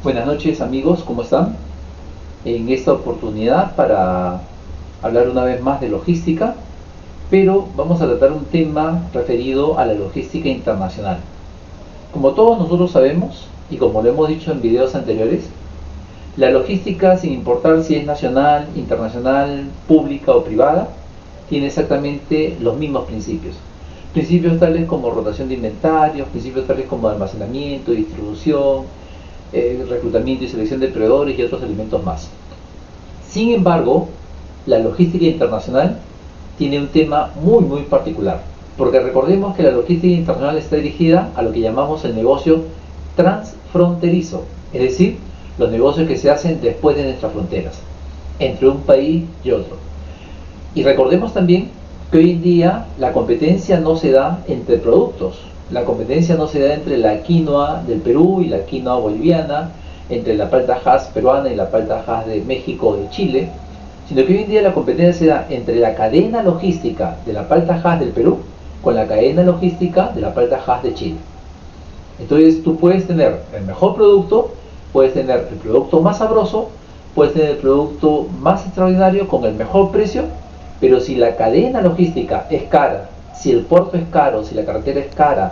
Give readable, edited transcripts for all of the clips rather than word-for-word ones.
Buenas noches amigos, ¿cómo están? En esta oportunidad para hablar una vez más de logística, pero vamos a tratar un tema referido a la logística internacional. Como todos nosotros sabemos, y como lo hemos dicho en videos anteriores, la logística, sin importar si es nacional, internacional, pública o privada, tiene exactamente los mismos principios. Principios tales como rotación de inventarios, principios tales como almacenamiento, distribución, reclutamiento y selección de proveedores y otros elementos más. Sin embargo, la logística internacional tiene un tema muy particular, porque recordemos que la logística internacional está dirigida a lo que llamamos el negocio transfronterizo, es decir, los negocios que se hacen después de nuestras fronteras, entre un país y otro. Y recordemos también que hoy en día la competencia no se da entre productos, la competencia no se da entre la quinoa del Perú y la quinoa boliviana, entre la palta Hass peruana y la palta Hass de México o de Chile, sino que hoy en día la competencia se da entre la cadena logística de la palta Hass del Perú con la cadena logística de la palta Hass de Chile. Entonces tú puedes tener el mejor producto, puedes tener el producto más sabroso, puedes tener el producto más extraordinario con el mejor precio, pero si la cadena logística es cara, si el puerto es caro, si la carretera es cara,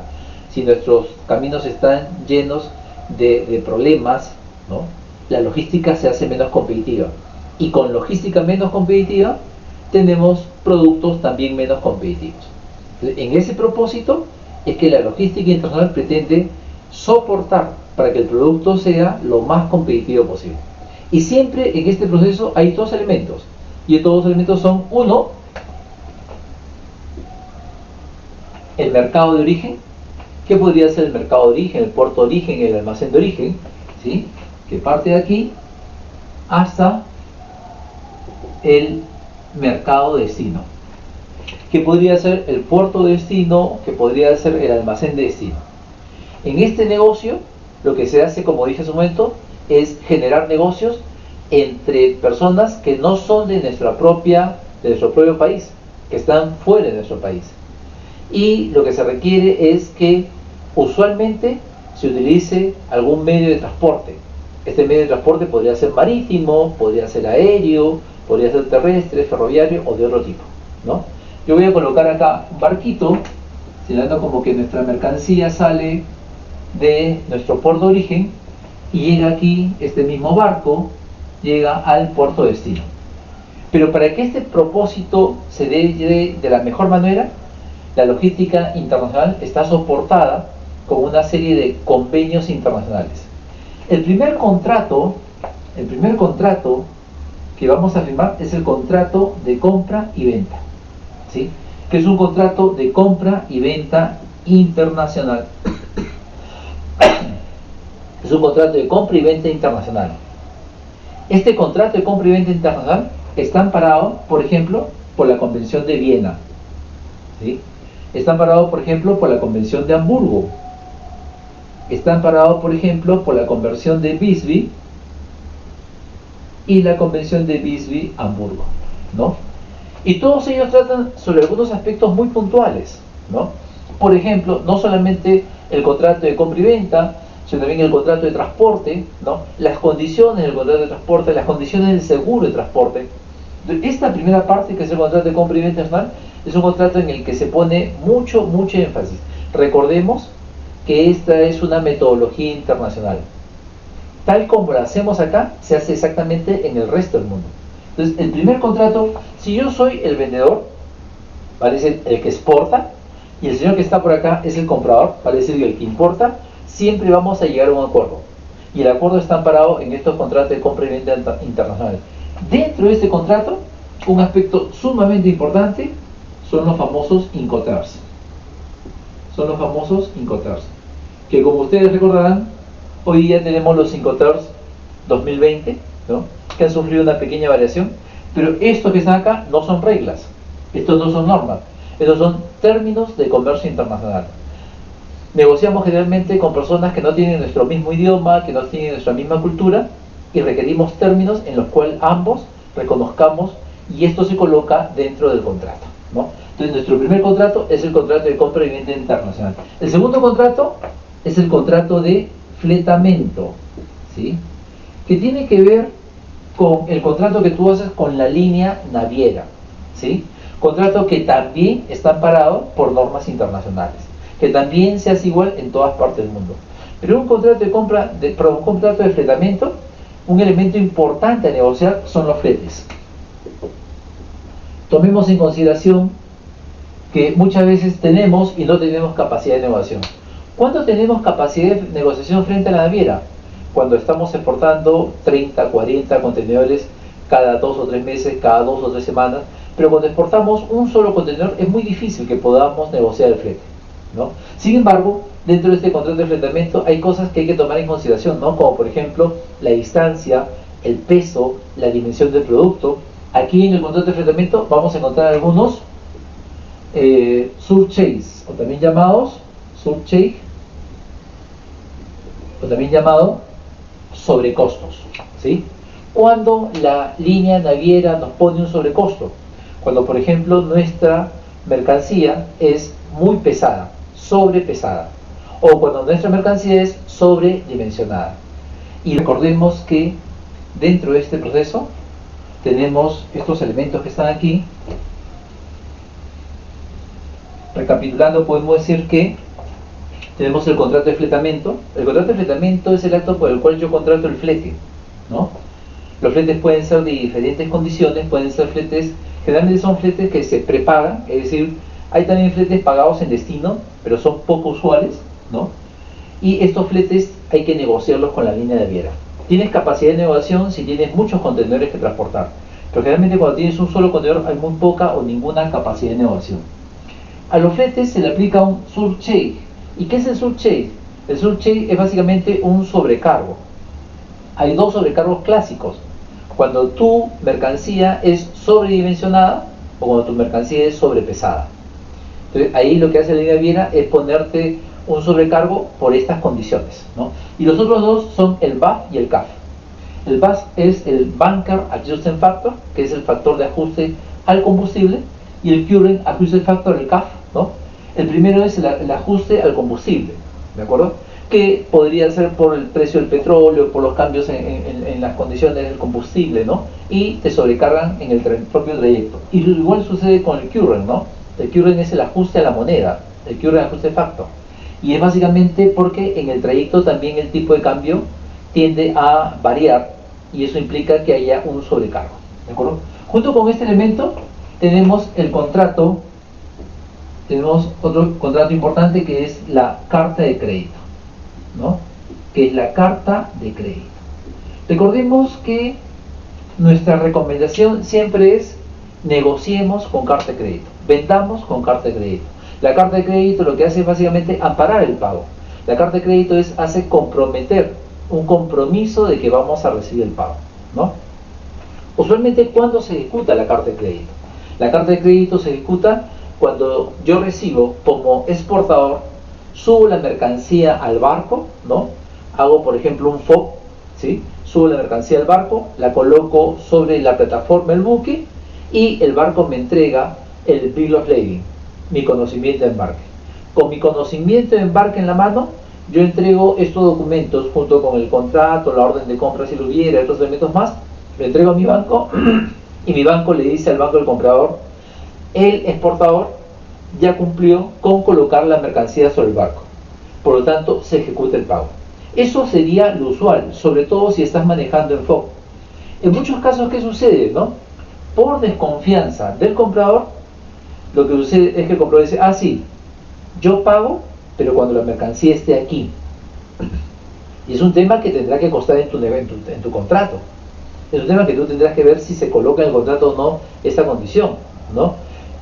si nuestros caminos están llenos de problemas, ¿no?, la logística se hace menos competitiva. Y con logística menos competitiva, tenemos productos también menos competitivos. Entonces, en ese propósito es que la logística internacional pretende soportar para que el producto sea lo más competitivo posible. Y siempre en este proceso hay dos elementos. Y estos dos elementos son, uno, el mercado de origen. ¿Qué podría ser el mercado de origen, el puerto de origen, el almacén de origen? ¿Sí? Que parte de aquí hasta el mercado de destino. ¿Qué podría ser el puerto de destino? ¿Qué podría ser el almacén de destino? En este negocio, lo que se hace, como dije hace un momento, es generar negocios entre personas que no son de nuestro propio país, que están fuera de nuestro país. Y lo que se requiere es que usualmente se utilice algún medio de transporte. Este medio de transporte podría ser marítimo, podría ser aéreo, podría ser terrestre, ferroviario o de otro tipo, ¿no? Yo voy a colocar acá un barquito, señalando como que nuestra mercancía sale de nuestro puerto de origen y llega aquí, este mismo barco llega al puerto de destino. Pero para que este propósito se dé de la mejor manera, la logística internacional está soportada con una serie de convenios internacionales. El primer contrato que vamos a firmar es el contrato de compra y venta, ¿sí?, que es un contrato de compra y venta internacional. Es un contrato de compra y venta internacional. Este contrato de compra y venta internacional está amparado, por ejemplo, por la Convención de Viena, ¿sí? Está amparado, por ejemplo, por la Convención de Hamburgo. Está amparado, por ejemplo, por la Convención de Visby y la Convención de Visby-Hamburgo, ¿no? Y todos ellos tratan sobre algunos aspectos muy puntuales, ¿no? Por ejemplo, no solamente el contrato de compra y venta, sino también el contrato de transporte, ¿no?, las condiciones del contrato de transporte, las condiciones del seguro de transporte. Esta primera parte, que es el contrato de compra y venta internacional, es un contrato en el que se pone mucho énfasis. Recordemos que esta es una metodología internacional. Tal como la hacemos acá, se hace exactamente en el resto del mundo. Entonces, el primer contrato, si yo soy el vendedor, vale decir el que exporta, y el señor que está por acá es el comprador, vale decir el que importa, siempre vamos a llegar a un acuerdo. Y el acuerdo está amparado en estos contratos de compra y venta internacionales. Dentro de este contrato, un aspecto sumamente importante son los famosos Incoterms. Son los famosos Incoterms, que como ustedes recordarán, hoy día tenemos los Incoterms 2020, ¿no?, que han sufrido una pequeña variación, pero estos que están acá no son reglas, estos no son normas, estos son términos de comercio internacional. Negociamos generalmente con personas que no tienen nuestro mismo idioma, que no tienen nuestra misma cultura, y requerimos términos en los cuales ambos reconozcamos, y esto se coloca dentro del contrato, ¿no? Entonces, nuestro primer contrato es el contrato de compra y venta internacional. El segundo contrato es el contrato de fletamento, ¿sí? Que tiene que ver con el contrato que tú haces con la línea naviera, ¿sí? Contrato que también está amparado por normas internacionales, que también se hace igual en todas partes del mundo. Pero un contrato de compra, perdón, un contrato de fletamiento, un elemento importante a negociar son los fletes. Tomemos en consideración que muchas veces tenemos y no tenemos capacidad de negociación. ¿Cuándo tenemos capacidad de negociación frente a la naviera? Cuando estamos exportando 30, 40 contenedores cada 2 o 3 meses, cada 2 o 3 semanas, pero cuando exportamos un solo contenedor es muy difícil que podamos negociar el flete, ¿no? Sin embargo, dentro de este contrato de fletamento hay cosas que hay que tomar en consideración, ¿no? Como por ejemplo la distancia, el peso, la dimensión del producto. Aquí en el contrato de fletamento vamos a encontrar algunos surcharges, o también llamados surcharge, o también llamado sobrecostos, ¿sí? Cuando la línea naviera nos pone un sobrecosto, cuando por ejemplo nuestra mercancía es muy pesada, sobrepesada, o cuando nuestra mercancía es sobredimensionada. Y recordemos que dentro de este proceso tenemos estos elementos que están aquí. Recapitulando, podemos decir que tenemos el contrato de fletamento. El contrato de fletamento es el acto por el cual yo contrato el flete, ¿no? Los fletes pueden ser de diferentes condiciones, pueden ser fletes, generalmente son fletes que se prepagan, es decir, hay también fletes pagados en destino, pero son poco usuales, ¿no? Y estos fletes hay que negociarlos con la línea naviera. Tienes capacidad de negociación si tienes muchos contenedores que transportar, pero generalmente cuando tienes un solo contenedor hay muy poca o ninguna capacidad de negociación. A los fletes se le aplica un surcharge. ¿Y qué es el surcharge? El surcharge es básicamente un sobrecargo. Hay dos sobrecargos clásicos: cuando tu mercancía es sobredimensionada o cuando tu mercancía es sobrepesada. Entonces ahí lo que hace la línea naviera es ponerte un sobrecargo por estas condiciones, ¿no? Y los otros dos son el BAF y el CAF. El BAF es el Bunker Adjustment Factor, que es el factor de ajuste al combustible, y el Current Adjustment Factor, el CAF, ¿no? El primero es el ajuste al combustible, ¿de acuerdo? Que podría ser por el precio del petróleo, por los cambios en las condiciones del combustible, ¿no? Y te sobrecargan en el propio trayecto. Y igual sucede con el Current, ¿no? El Current es el ajuste a la moneda, el Current Ajuste Factor. Y es básicamente porque en el trayecto también el tipo de cambio tiende a variar y eso implica que haya un sobrecargo, ¿de acuerdo? Junto con este elemento tenemos el contrato, tenemos otro contrato importante que es la carta de crédito, ¿no? Que es la carta de crédito. Recordemos que nuestra recomendación siempre es negociemos con carta de crédito, vendamos con carta de crédito. La carta de crédito lo que hace es básicamente amparar el pago. La carta de crédito hace comprometer un compromiso de que vamos a recibir el pago, ¿no? Usualmente, ¿cuándo se ejecuta la carta de crédito? La carta de crédito se ejecuta cuando yo recibo como exportador, subo la mercancía al barco, ¿no? Hago por ejemplo un FOB, ¿sí? Subo la mercancía al barco, la coloco sobre la plataforma del buque y el barco me entrega el Bill of Lading, mi conocimiento de embarque. Con mi conocimiento de embarque en la mano, yo entrego estos documentos junto con el contrato, la orden de compra si lo hubiera, otros elementos más, lo entrego a mi banco y mi banco le dice al banco del comprador: el exportador ya cumplió con colocar la mercancía sobre el barco, por lo tanto se ejecuta el pago. Eso sería lo usual, sobre todo si estás manejando en FOB. En muchos casos, ¿qué sucede, no? Por desconfianza del comprador, lo que sucede es que el comprador dice: ah, sí, yo pago, pero cuando la mercancía esté aquí. Y es un tema que tendrá que constar en tu contrato. Es un tema que tú tendrás que ver si se coloca en el contrato o no esta condición, ¿no?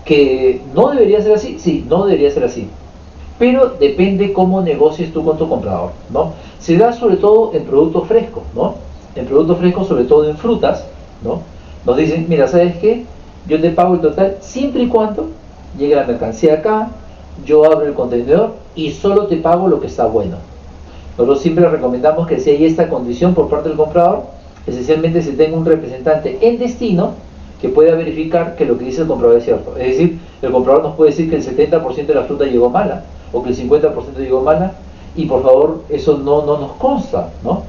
Que no debería ser así, sí, no debería ser así. Pero depende cómo negocies tú con tu comprador, ¿no? Se da sobre todo en productos frescos, ¿no? En productos frescos, sobre todo en frutas, ¿no? Nos dicen: mira, ¿sabes qué? Yo te pago el total siempre y cuando llegue la mercancía acá, yo abro el contenedor y solo te pago lo que está bueno. Nosotros siempre recomendamos que si hay esta condición por parte del comprador, esencialmente se tenga un representante en destino que pueda verificar que lo que dice el comprador es cierto. Es decir, el comprador nos puede decir que el 70% de la fruta llegó mala o que el 50% llegó mala, y por favor eso no nos consta, ¿no?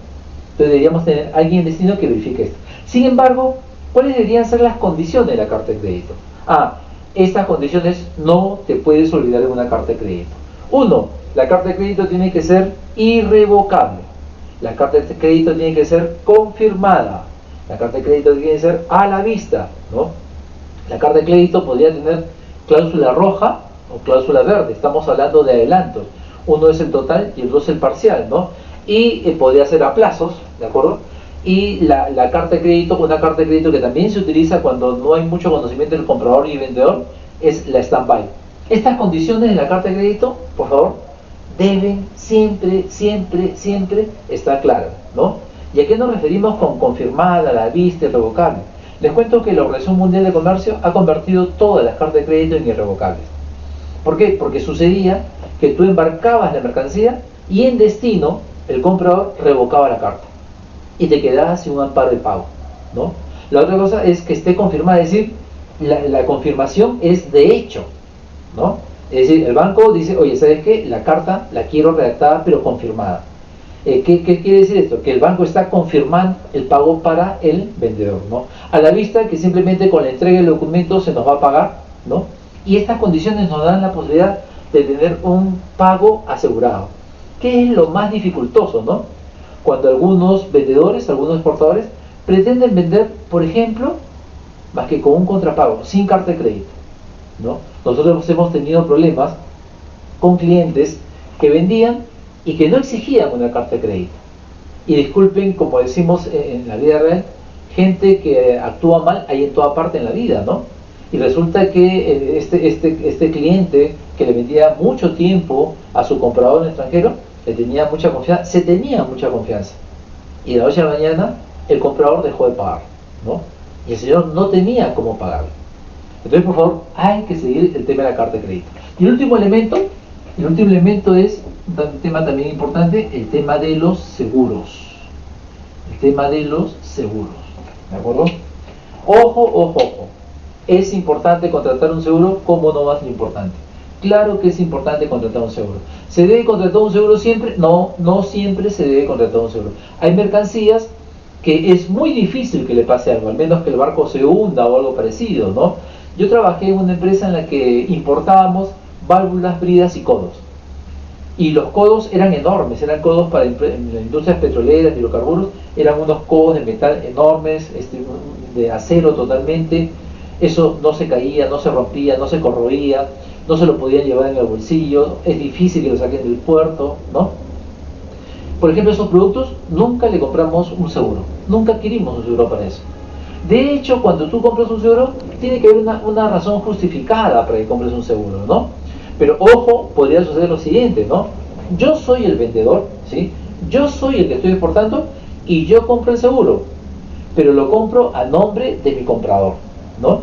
Entonces deberíamos tener alguien en destino que verifique esto. Sin embargo, ¿cuáles deberían ser las condiciones de la carta de crédito? Estas condiciones no te puedes olvidar de una carta de crédito. Uno, la carta de crédito tiene que ser irrevocable. La carta de crédito tiene que ser confirmada. La carta de crédito tiene que ser a la vista, ¿no? La carta de crédito podría tener cláusula roja o cláusula verde. Estamos hablando de adelantos. Uno es el total y el otro es el parcial, ¿no? Y podría ser a plazos, ¿de acuerdo? Y la carta de crédito, una carta de crédito que también se utiliza cuando no hay mucho conocimiento del comprador y vendedor, es la stand-by. Estas condiciones de la carta de crédito, por favor, deben siempre, siempre, siempre estar claras, ¿no? ¿Y a qué nos referimos con confirmada, a la vista, irrevocable? Les cuento que la Organización Mundial de Comercio ha convertido todas las cartas de crédito en irrevocables. ¿Por qué? Porque sucedía que tú embarcabas la mercancía y en destino el comprador revocaba la carta y te quedabas sin un amparo de pago, ¿no? La otra cosa es que esté confirmada, es decir, la confirmación es de hecho, ¿no? Es decir, el banco dice, oye, ¿sabes qué? La carta la quiero redactada pero confirmada. ¿Qué quiere decir esto? Que el banco está confirmando el pago para el vendedor, ¿no? A la vista que simplemente con la entrega del documento se nos va a pagar, ¿no? Y estas condiciones nos dan la posibilidad de tener un pago asegurado. ¿Qué es lo más dificultoso, no? Cuando algunos vendedores, algunos exportadores, pretenden vender, por ejemplo, más que con un contrapago, sin carta de crédito, ¿no? Nosotros hemos tenido problemas con clientes que vendían y que no exigían una carta de crédito. Y disculpen, como decimos en la vida real, gente que actúa mal hay en toda parte en la vida, ¿no? Y resulta que este cliente que le vendía mucho tiempo a su comprador en extranjero, le tenía mucha confianza, se tenía mucha confianza. Y de la noche a la mañana el comprador dejó de pagar, ¿no? Y el señor no tenía cómo pagar. Entonces, por favor, hay que seguir el tema de la carta de crédito. Y el último elemento es un tema también importante, el tema de los seguros. El tema de los seguros, ¿de acuerdo? Ojo, ojo, ojo. ¿Es importante contratar un seguro? ¿Cómo no va a ser importante? Claro que es importante contratar un seguro. ¿Se debe contratar un seguro siempre? No, no siempre se debe contratar un seguro. Hay mercancías que es muy difícil que le pase algo, al menos que el barco se hunda o algo parecido, ¿no? Yo trabajé en una empresa en la que importábamos válvulas, bridas y codos. Y los codos eran enormes, eran codos para las industrias petroleras, hidrocarburos, eran unos codos de metal enormes, de acero totalmente. Eso no se caía, no se rompía, no se corroía, no se lo podían llevar en el bolsillo, es difícil que lo saquen del puerto, ¿no? Por ejemplo, esos productos nunca le compramos un seguro, nunca adquirimos un seguro para eso. De hecho, cuando tú compras un seguro, tiene que haber una razón justificada para que compres un seguro, ¿no? Pero ojo, podría suceder lo siguiente, ¿no? Yo soy el vendedor, ¿sí? Yo soy el que estoy exportando y yo compro el seguro, pero lo compro a nombre de mi comprador, ¿no?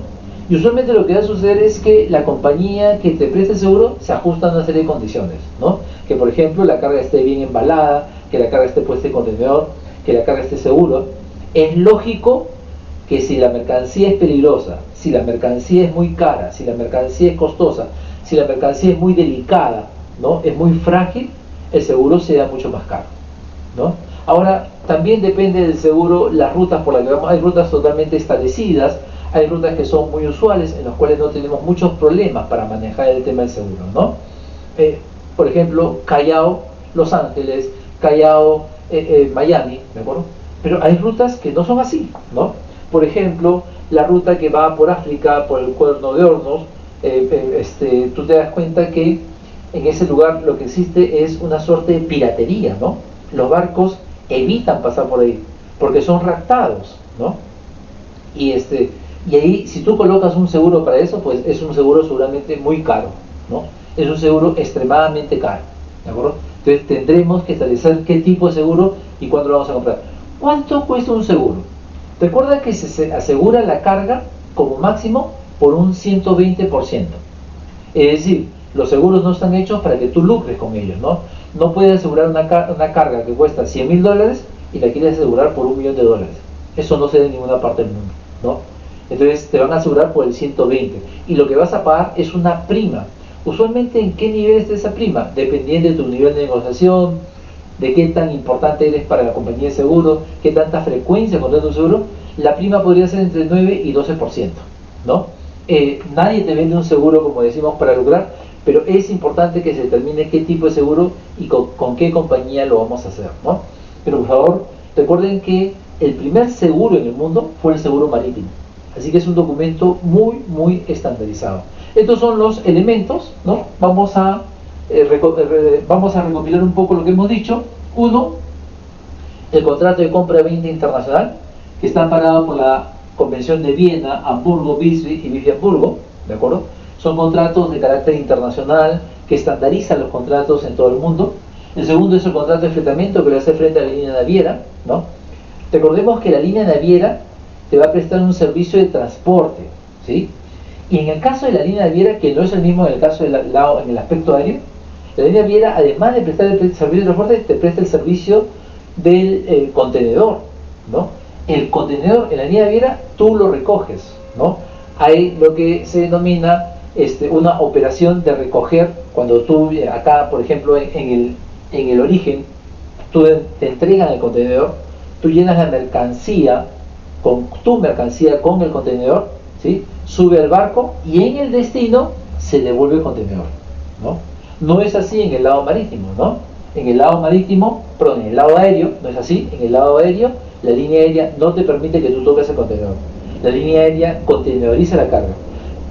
Y usualmente lo que va a suceder es que la compañía que te presta el seguro se ajusta a una serie de condiciones, ¿no? Que por ejemplo la carga esté bien embalada, que la carga esté puesta en contenedor, que la carga esté seguro. Es lógico que si la mercancía es peligrosa, si la mercancía es muy cara, si la mercancía es costosa, si la mercancía es muy delicada, ¿no? Es muy frágil, el seguro sea mucho más caro, ¿no? Ahora, también depende del seguro las rutas por las que vamos. Hay rutas totalmente establecidas, hay rutas que son muy usuales, en las cuales no tenemos muchos problemas para manejar el tema del seguro, ¿no? Por ejemplo, Callao, Los Ángeles, Callao, Miami, ¿de acuerdo? Pero hay rutas que no son así, ¿no? Por ejemplo, la ruta que va por África, por el Cuerno de Hornos, tú te das cuenta que en ese lugar lo que existe es una suerte de piratería, ¿no? Los barcos evitan pasar por ahí, porque son raptados, ¿no? Y ahí, si tú colocas un seguro para eso, pues es un seguro seguramente muy caro, ¿no? Es un seguro extremadamente caro, ¿de acuerdo? Entonces tendremos que establecer qué tipo de seguro y cuándo lo vamos a comprar. ¿Cuánto cuesta un seguro? Recuerda que se asegura la carga como máximo por un 120%. Es decir, los seguros no están hechos para que tú lucres con ellos, ¿no? No puedes asegurar una carga que cuesta $100,000 y la quieres asegurar por $1,000,000. Eso no se da en ninguna parte del mundo, ¿no? Entonces te van a asegurar por el 120 y lo que vas a pagar es una prima. Usualmente, ¿en qué nivel está esa prima? Dependiendo de tu nivel de negociación, de qué tan importante eres para la compañía de seguros, qué tanta frecuencia contrata un seguro, la prima podría ser entre 9 y 12%, ¿no? Nadie te vende un seguro, como decimos, para lucrar, pero es importante que se determine qué tipo de seguro y con qué compañía lo vamos a hacer, ¿no? Pero por favor, recuerden que el primer seguro en el mundo fue el seguro marítimo, así que es un documento muy estandarizado. Estos son los elementos, ¿no? Vamos a recopilar un poco lo que hemos dicho. Uno, el contrato de compra-venta internacional, que está amparado por la Convención de Viena, Hamburgo, Visby y Vivi-Hamburgo, ¿de acuerdo? Son contratos de carácter internacional que estandarizan los contratos en todo el mundo. El segundo es el contrato de fletamiento que le hace frente a la línea naviera, ¿no? Recordemos que la línea naviera te va a prestar un servicio de transporte, ¿sí? Y en el caso de la línea naviera, que no es el mismo en el caso en el aspecto aéreo, la línea naviera, además de prestar el servicio de transporte, te presta el servicio del contenedor, ¿no? El contenedor en la línea naviera tú lo recoges, ¿no? Hay lo que se denomina una operación de recoger, cuando tú acá, por ejemplo, en el origen, te entregan el contenedor, tú llenas la mercancía, con tu mercancía con el contenedor, ¿sí? Sube al barco y en el destino se devuelve el contenedor, ¿no? No es así en el lado marítimo, ¿no? En el lado marítimo, perdón, en el lado aéreo, no es así. En el lado aéreo, la línea aérea no te permite que tú toques el contenedor. La línea aérea contenedoriza la carga.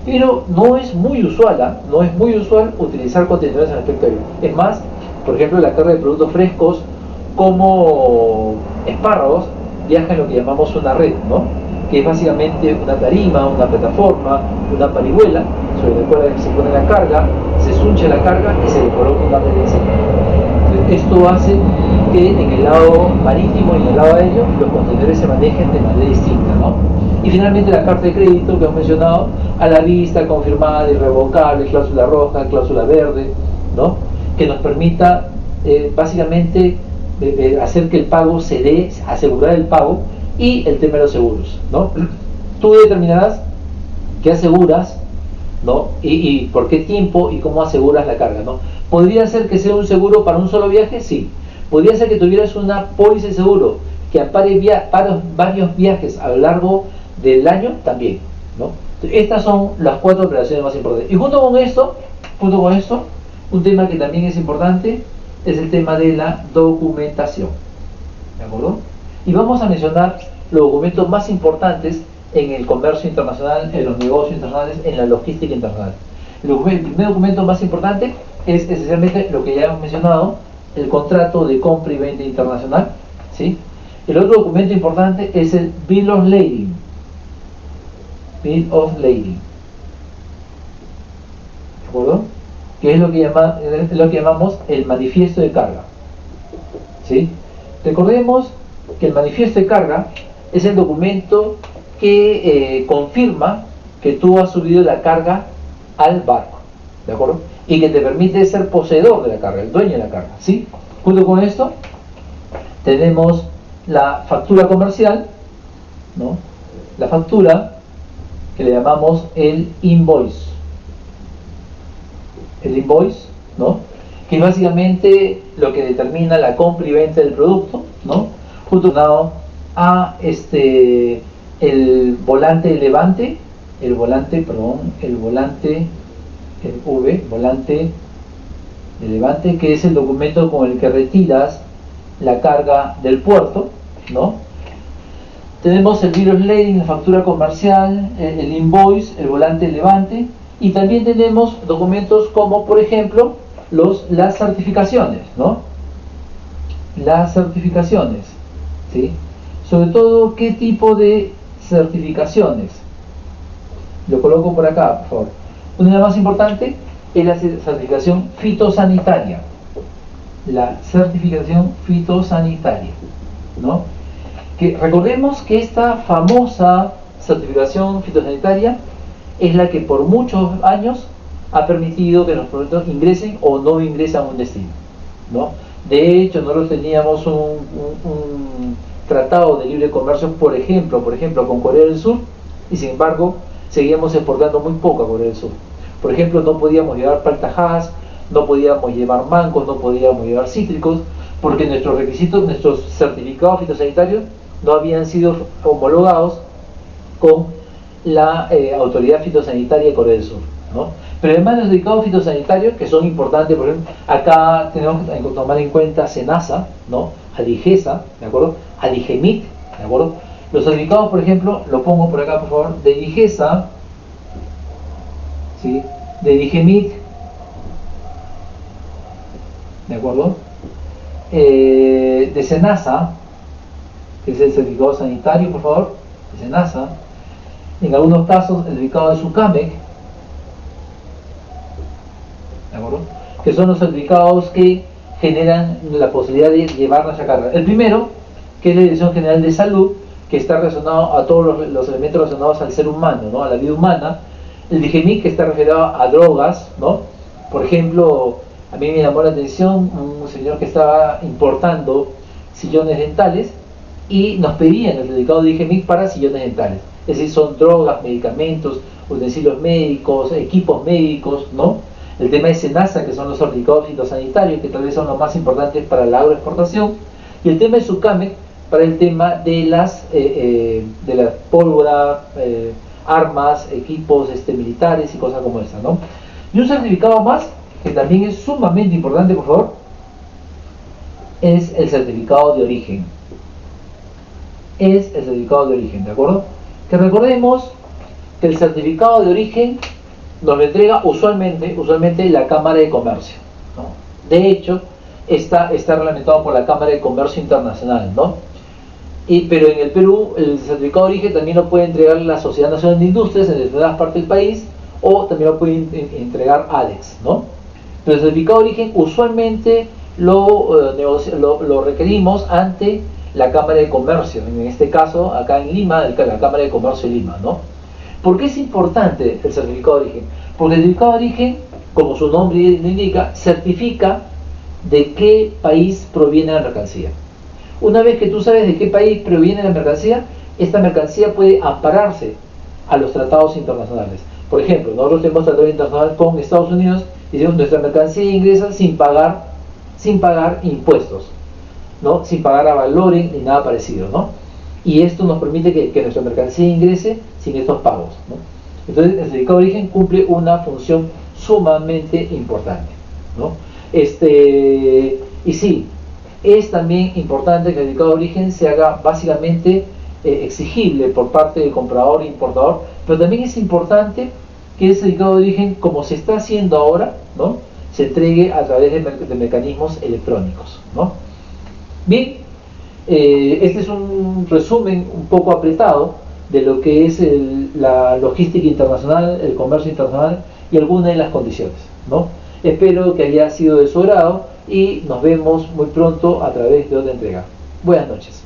Pero no es muy usual, ¿eh? No es muy usual utilizar contenedores en el aspecto aéreo. Es más, por ejemplo, la carga de productos frescos como espárragos viaja en lo que llamamos una red, ¿no? Que es básicamente una tarima, una plataforma, una parihuela, sobre la cual se pone la carga, se suncha la carga y se le coloca una red encima. Esto hace que en el lado marítimo y en el lado aéreo los contenedores se manejen de manera distinta, ¿no? Y finalmente la carta de crédito que hemos mencionado, a la vista, confirmada, irrevocable, cláusula roja, cláusula verde, ¿no? Que nos permita básicamente hacer que el pago se dé, asegurar el pago, y el tema de los seguros, ¿no? Tú determinarás qué aseguras, ¿no? Y por qué tiempo y cómo aseguras la carga, ¿no? ¿Podría ser que sea un seguro para un solo viaje? Sí. ¿Podría ser que tuvieras una póliza de seguro que ampare varios viajes a lo largo del año? También, ¿no? Estas son las 4 operaciones más importantes. Y junto con esto, un tema que también es importante es el tema de la documentación, ¿de acuerdo? Y vamos a mencionar los documentos más importantes en el comercio internacional, en los negocios internacionales, en la logística internacional. El primer documento más importante es esencialmente lo que ya hemos mencionado, el contrato de compra y venta internacional, ¿sí? El otro documento importante es el Bill of Lading. Bill of Lading, ¿de acuerdo? Que es lo que llamamos el manifiesto de carga, ¿sí? Recordemos que el manifiesto de carga es el documento que confirma que tú has subido la carga al barco, ¿de acuerdo? Y que te permite ser poseedor de la carga, el dueño de la carga, ¿sí? Junto con esto tenemos la factura comercial, ¿no? La factura que le llamamos el invoice, ¿no? Que es básicamente lo que determina la compra y venta del producto, ¿no? Junto a el volante de levante, el volante de levante, que es el documento con el que retiras la carga del puerto, ¿no? Tenemos el bill of lading, la factura comercial, el invoice, el volante de levante, y también tenemos documentos como, por ejemplo, las certificaciones, ¿no? Las certificaciones, ¿sí? Sobre todo, ¿qué tipo de certificaciones? Lo coloco por acá, por favor. Una de las más importantes es la certificación fitosanitaria. La certificación fitosanitaria, ¿no? Que recordemos que esta famosa certificación fitosanitaria es la que por muchos años ha permitido que los productos ingresen o no ingresen a un destino, ¿no? De hecho, nosotros teníamos un tratado de libre comercio, por ejemplo, con Corea del Sur, y sin embargo, seguíamos exportando muy poco a Corea del Sur. Por ejemplo, no podíamos llevar paltajas, no podíamos llevar mangos, no podíamos llevar cítricos, porque nuestros requisitos, nuestros certificados fitosanitarios no habían sido homologados con la Autoridad Fitosanitaria de Corea del Sur, ¿no? Pero además de los certificados fitosanitarios, que son importantes, por ejemplo, acá tenemos que tomar en cuenta SENASA, ¿no? ADIGESA, ¿de acuerdo? ADIGEMIT, ¿de acuerdo? Los certificados, por ejemplo, lo pongo por acá, por favor, de ADIGESA, ¿sí? De ADIGEMIT, ¿de acuerdo? De SENASA, que es el certificado sanitario, por favor, de SENASA. En algunos casos, el certificado de SUCAMEC, ¿de acuerdo? Que son los certificados que generan la posibilidad de llevar nuestra carga. El primero, que es la Dirección General de Salud, que está relacionado a todos los elementos relacionados al ser humano, ¿no? A la vida humana. El DIGEMIC, que está referido a drogas, ¿no? Por ejemplo, a mí me llamó la atención un señor que estaba importando sillones dentales y nos pedían el certificado de DIGEMIC para sillones dentales. Es decir, son drogas, medicamentos, utensilios médicos, equipos médicos, ¿no? El tema de SENASA, que son los certificados fitosanitarios, que tal vez son los más importantes para la agroexportación, y el tema de SUCAMEC para el tema de la pólvora, armas, equipos militares y cosas como esa, ¿no? Y un certificado más, que también es sumamente importante, por favor, es el certificado de origen. Es el certificado de origen, ¿de acuerdo? Que recordemos que el certificado de origen nos lo entrega usualmente la Cámara de Comercio, ¿no? De hecho, está reglamentado por la Cámara de Comercio Internacional, ¿no? Pero en el Perú, el certificado de origen también lo puede entregar la Sociedad Nacional de Industrias en determinadas partes del país, o también lo puede entregar ADEX, ¿no? Pero el certificado de origen usualmente lo requerimos ante la Cámara de Comercio, en este caso acá en Lima, la Cámara de Comercio de Lima, ¿no? ¿Por qué es importante el certificado de origen? Porque el certificado de origen, como su nombre lo indica, certifica de qué país proviene la mercancía. Una vez que tú sabes de qué país proviene la mercancía, esta mercancía puede ampararse a los tratados internacionales. Por ejemplo, nosotros tenemos tratado internacional con Estados Unidos y decimos nuestra mercancía ingresa sin pagar impuestos, ¿no? Sin pagar a valores ni nada parecido, ¿no? Y esto nos permite que nuestra mercancía ingrese sin estos pagos, ¿no? Entonces el certificado de origen cumple una función sumamente importante, ¿no? Y sí, es también importante que el certificado de origen se haga básicamente exigible por parte del comprador e importador, pero también es importante que ese certificado de origen, como se está haciendo ahora, ¿no?, se entregue a través de mecanismos electrónicos, ¿no? Bien, este es un resumen un poco apretado de lo que es la logística internacional, el comercio internacional y algunas de las condiciones, ¿no? Espero que haya sido de su agrado y nos vemos muy pronto a través de otra entrega. Buenas noches.